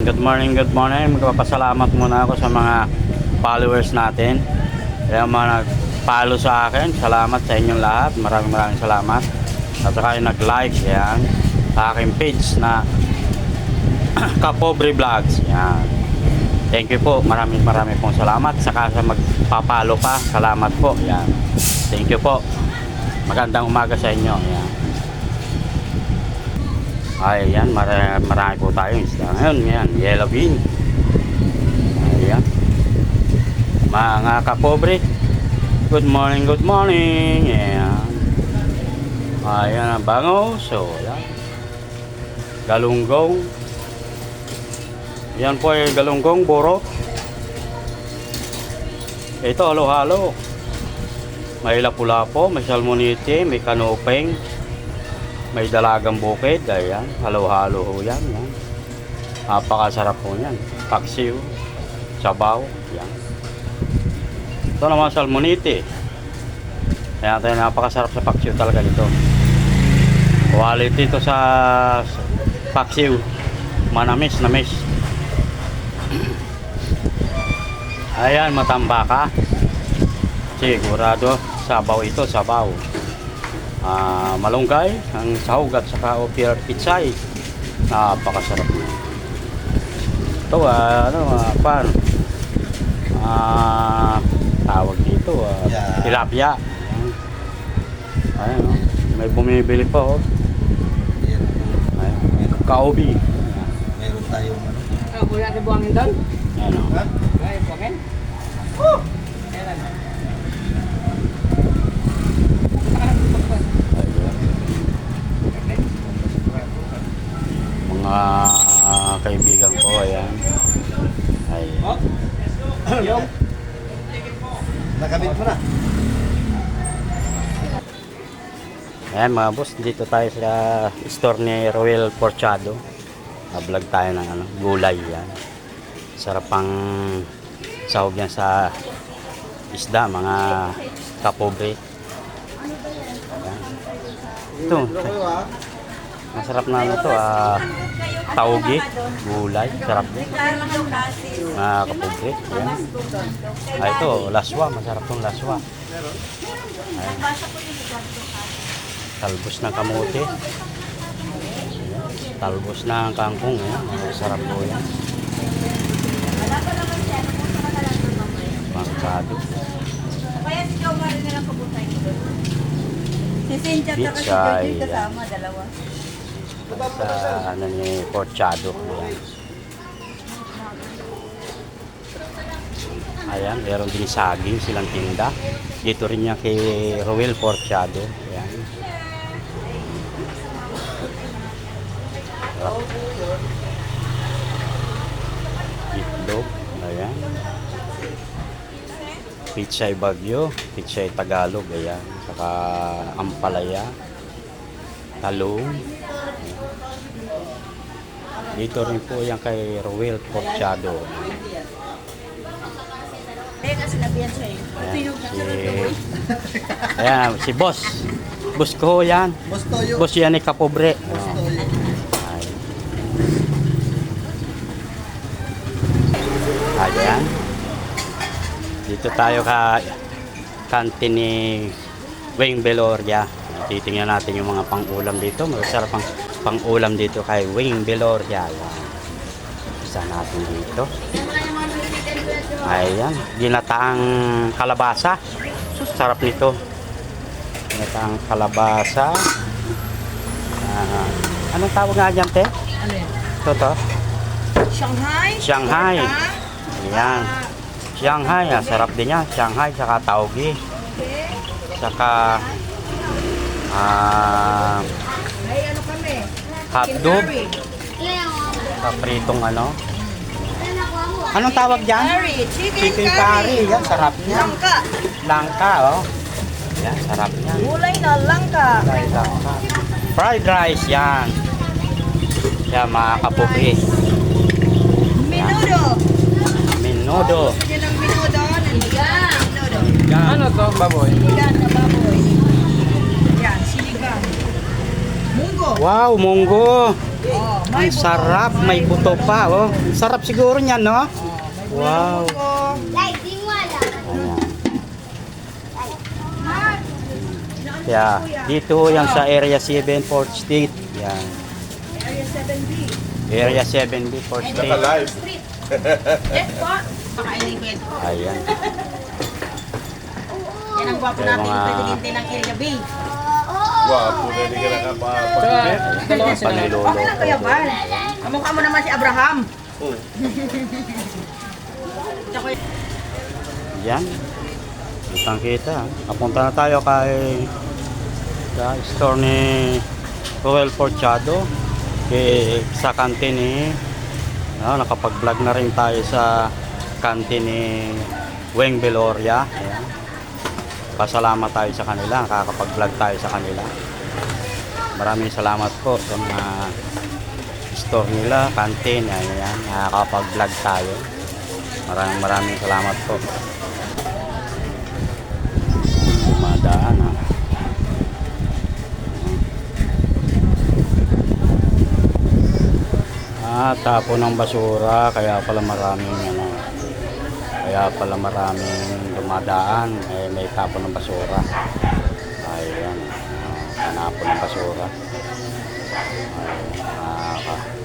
Good morning. Magpapasalamat muna ako sa mga followers natin. Yung mga nag-follow sa akin, salamat sa inyong lahat. Maraming salamat. At saka yung nag-like yan sa aking page na Kapobre Vlogs. Yan. Thank you po. Maraming pong salamat. Saka sa magpapalo pa, salamat po. Yan. Thank you po. Magandang umaga sa inyo. Yan. Ay, yan, marami po tayong isda ngayon. Yan, yellow bean. Ayan. Mga kapobre, good morning. Ayan. Ayan ang bango. So, yan. Galunggong. Yan po ay galunggong, burok. Ito, halo-halo. May lapu-lapo, may salmonite, may kanupeng. May dalagang bukid, ayan, halo-halo ho yan, yan. Napakasarap po yan. Paksiw, sabaw, yan. Ito naman salmonite. Ayan, tayo napakasarap sa paksiw talaga nito. Quality ito sa paksiw. Manamis. Ayan, matambaka. Sigurado, sabaw ito, sabaw. Malunggay ang sahog at saka opir pitsay, napakasarap niya. Ito pan tawag dito tilapia. Ayan, may bumibili pa kaubi. Meron tayong wala na buhangin doon? Ano? Ay, buhangin? Mga kaibigan ko, ayan. yung nakabit mo na. Ayan mga boss, dito tayo sa store ni Roel Porchado. Vlog tayo ng gulay yan. Sarap pang sahog yan sa isda, mga kapobre. Ayan. Ito, masarap na ito, taugi, gulay, sarap din. Mga kapobre. Ayan. Ito, laswa, masarap itong laswa. Ayan. Talbos ng kamote. Ayan. Talbos ng kangkong. Ayan. Masarap po yan. Pangkado. Si Cynthia at si Joy kasama, dalawa. Sa ni Porchado. Ayan, meron din saging silang tinda. Dito rin niya kay Roel Porchado. Ayan. Itlog. Ayan. Pitsay Bagyo, pitsay Tagalog, ayan. Saka ampalaya, talong. Dito rin po yan kay Roel Porchado. Ayan, si Boss. Boss ko yan. Boss yan ni Kapobre. Ayan. Dito tayo ka kantin ni Wing Beloria. Titingnan natin yung mga pang-ulam dito. Masarap pang pang-ulam dito kay Wing Beloria. Isa natin dito. Ayan, ginataang kalabasa. Sarap nito. Ginataang kalabasa. Anong tawag nga dyan, te? Ano yan? Shanghai. Shanghai. Ayan. Shanghai, sarap din yan. Shanghai, saka taugi. Saka Ay, ano kami? hotdog. Kapritong ano. Anong tawag dyan? Curry. Chicken curry. Yan, sarap niya. Langka. Langka, oh. Yan, sarap niya. Gulay na langka. Langka. Fried rice, yan. Yan, mga kapobre. Menudo. Menudo. Gusto niyo ng menudo? Nandiyan. Menudo. Yan. Ano to, baboy? Sinigang na baboy. Yan, sinigang. Munggo. Wow, munggo. Oh, Ang sarap, may buto pa, oh. Ang sarap siguro niyan, no? Wow. Ayan. Kaya, dito yan sa Area 7, 4th Street. Yan. Area 7B. Area 7B, 4th Street. Yes po. Pakainin ko yan. Ayan. Yan ang gwapo Kaya natin mga- yung presidente ng Area B. Wapo na di ka nakapapagpit. Dalawa sila. Panilolo. Okay lang Kuya Bal. Kamukha mo naman si Abraham. Tsaka Yan. Kitang kita. Napunta na tayo kay sa store ni Roel Porchado. Sa kantin ni nakapag-vlog na rin tayo sa kantin ni Weng Beloria. Ayan. Pasalamat tayo sa kanila. Nakakapag-vlog tayo sa kanila. Maraming salamat po sa mga store nila, kantin. Ayan. Nakakapag-vlog tayo. Maraming salamat po. Dumadaan ha. Tapo ng basura, kaya pala maraming dumadaan, may tapo ng basura. Ayan, tanapo ng basura. Ay,